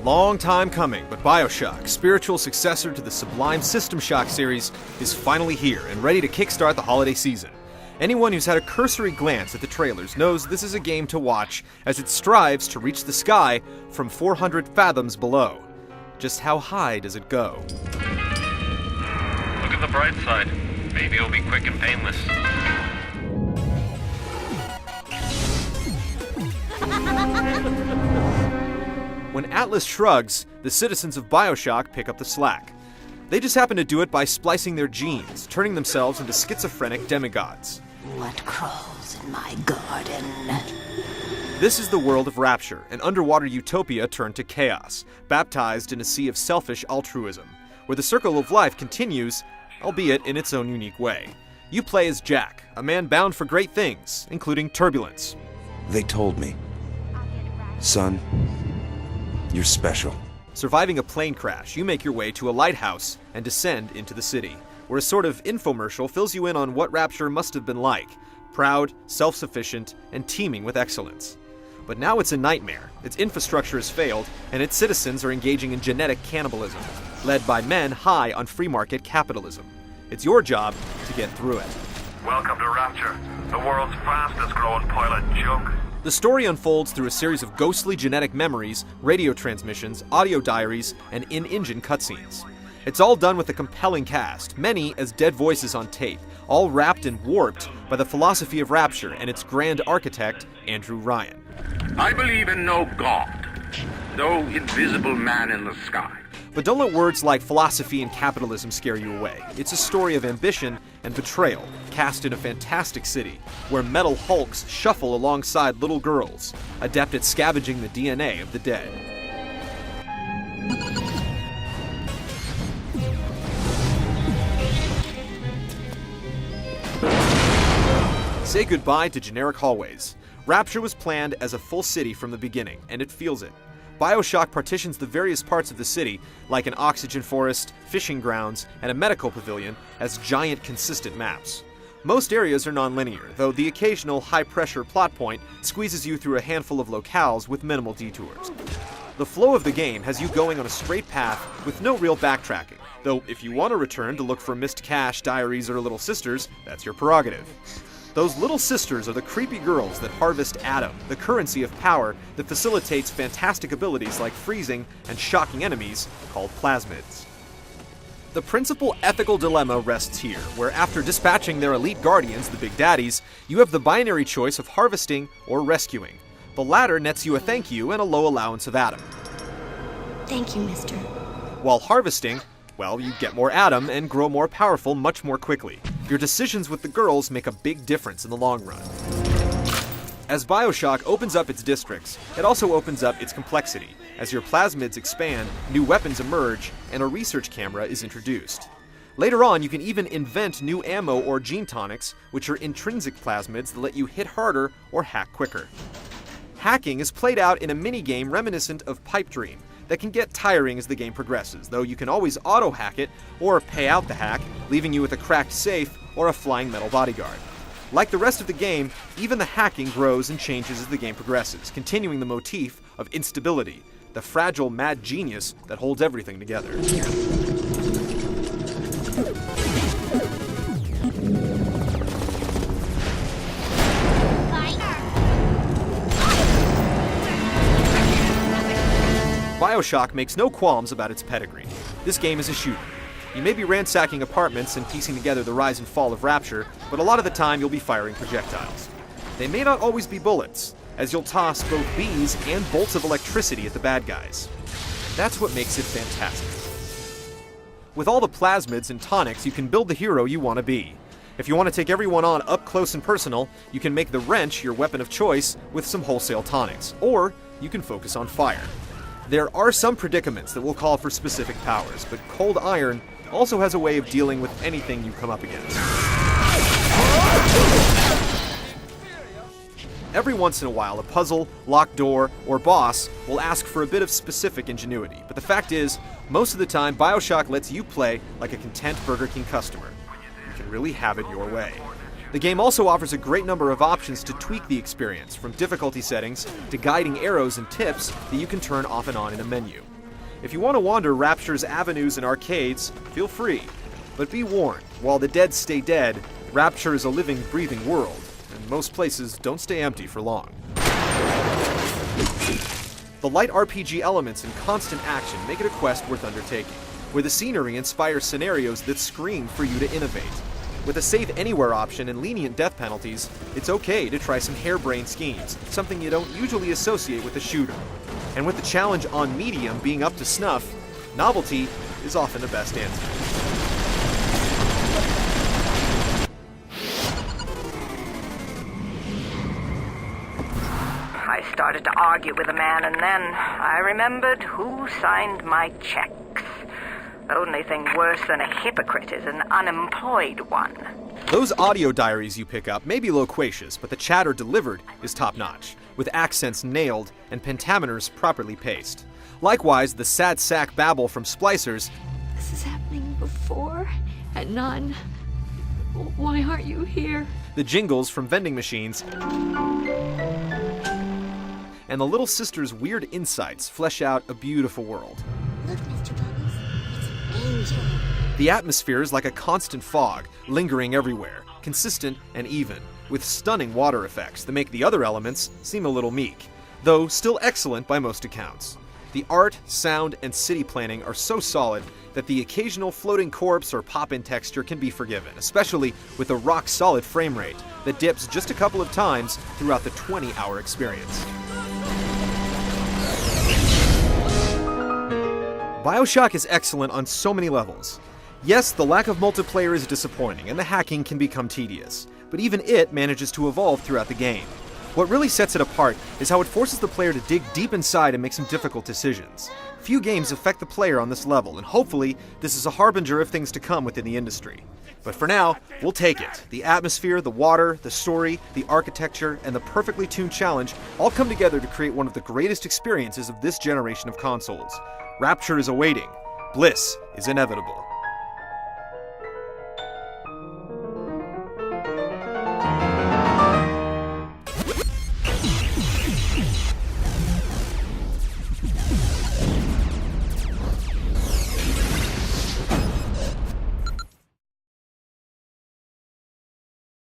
long time coming, but BioShock, spiritual successor to the sublime SystemShock series, is finally here and ready to kickstart the holiday season. Anyone who's had a cursory glance at the trailers knows this is a game to watch as it strives to reach the sky from 400 fathoms below. Just how high does it go? Look at the bright side. Maybe it'll be quick and painless. When Atlas shrugs, the citizens of BioShock pick up the slack. They just happen to do it by splicing their genes, turning themselves into schizophrenic demigods. What crawls in my garden? This is the world of Rapture, an underwater utopia turned to chaos, baptized in a sea of selfish altruism, where the circle of life continues, albeit in its own unique way. You play as Jack, a man bound for great things, including turbulence. They told me, son, you're special. Surviving a plane crash, you make your way to a lighthouse and descend into the city, where a sort of infomercial fills you in on what Rapture must have been like: proud, self-sufficient, and teeming with excellence. But now it's a nightmare. Its infrastructure has failed, and its citizens are engaging in genetic cannibalism, led by men high on free market capitalism. It's your job to get through it. Welcome to Rapture, the world's fastest growing pile of junk. The story unfolds through a series of ghostly genetic memories, radio transmissions, audio diaries, and in-engine cutscenes. It's all done with a compelling cast, many as dead voices on tape, all wrapped and warped by the philosophy of Rapture and its grand architect, Andrew Ryan. I believe in no God, no invisible man in the sky. But don't let words like philosophy and capitalism scare you away. It's a story of ambition and betrayal, cast in a fantastic city, where metal hulks shuffle alongside little girls, adept at scavenging the DNA of the dead. Say goodbye to generic hallways. Rapture was planned as a full city from the beginning, and it feels it. BioShock partitions the various parts of the city, like an oxygen forest, fishing grounds, and a medical pavilion, as giant, consistent maps. Most areas are non-linear, though the occasional high-pressure plot point squeezes you through a handful of locales with minimal detours. The flow of the game has you going on a straight path with no real backtracking, though if you want to return to look for missed cache, diaries, or little sisters, that's your prerogative. Those little sisters are the creepy girls that harvest Adam, the currency of power that facilitates fantastic abilities like freezing and shocking enemies called plasmids. The principal ethical dilemma rests here, where after dispatching their elite guardians, the Big Daddies, you have the binary choice of harvesting or rescuing. The latter nets you a thank you and a low allowance of Adam. Thank you, mister. While harvesting, well, you get more Adam and grow more powerful much more quickly. Your decisions with the girls make a big difference in the long run. As BioShock opens up its districts, it also opens up its complexity. As your plasmids expand, new weapons emerge, and a research camera is introduced. Later on, you can even invent new ammo or gene tonics, which are intrinsic plasmids that let you hit harder or hack quicker. Hacking is played out in a mini-game reminiscent of Pipe Dream, that can get tiring as the game progresses, though you can always auto-hack it or pay out the hack, leaving you with a cracked safe or a flying metal bodyguard. Like the rest of the game, even the hacking grows and changes as the game progresses, continuing the motif of instability, the fragile mad genius that holds everything together. BioShock makes no qualms about its pedigree. This game is a shooter. You may be ransacking apartments and piecing together the rise and fall of Rapture, but a lot of the time you'll be firing projectiles. They may not always be bullets, as you'll toss both bees and bolts of electricity at the bad guys. That's what makes it fantastic. With all the plasmids and tonics, you can build the hero you want to be. If you want to take everyone on up close and personal, you can make the wrench your weapon of choice with some wholesale tonics, or you can focus on fire. There are some predicaments that will call for specific powers, but Cold Iron also has a way of dealing with anything you come up against. Every once in a while, a puzzle, locked door, or boss will ask for a bit of specific ingenuity, but the fact is, most of the time, BioShock lets you play like a content Burger King customer. You can really have it your way. The game also offers a great number of options to tweak the experience, from difficulty settings to guiding arrows and tips that you can turn off and on in a menu. If you want to wander Rapture's avenues and arcades, feel free. But be warned, while the dead stay dead, Rapture is a living, breathing world, and most places don't stay empty for long. The light RPG elements and constant action make it a quest worth undertaking, where the scenery inspires scenarios that scream for you to innovate. With a save anywhere option and lenient death penalties, it's okay to try some harebrained schemes, something you don't usually associate with a shooter. And with the challenge on medium being up to snuff, novelty is often the best answer. I started to argue with a man, and then I remembered who signed my checks. The only thing worse than a hypocrite is an unemployed one. Those audio diaries you pick up may be loquacious, but the chatter delivered is top-notch, with accents nailed and pentameters properly paced. Likewise, the sad sack babble from splicers. This is happening before at none. Why aren't you here? The jingles from vending machines, and the little sister's weird insights flesh out a beautiful world. Look, Mr. Bubbles, it's an angel. The atmosphere is like a constant fog, lingering everywhere, consistent and even, with stunning water effects that make the other elements seem a little meek, though still excellent by most accounts. The art, sound, and city planning are so solid that the occasional floating corpse or pop-in texture can be forgiven, especially with a rock-solid frame rate that dips just a couple of times throughout the 20-hour experience. BioShock is excellent on so many levels. Yes, the lack of multiplayer is disappointing, and the hacking can become tedious, but even it manages to evolve throughout the game. What really sets it apart is how it forces the player to dig deep inside and make some difficult decisions. Few games affect the player on this level, and hopefully, this is a harbinger of things to come within the industry. But for now, we'll take it. The atmosphere, the water, the story, the architecture, and the perfectly tuned challenge all come together to create one of the greatest experiences of this generation of consoles. Rapture is awaiting. Bliss is inevitable.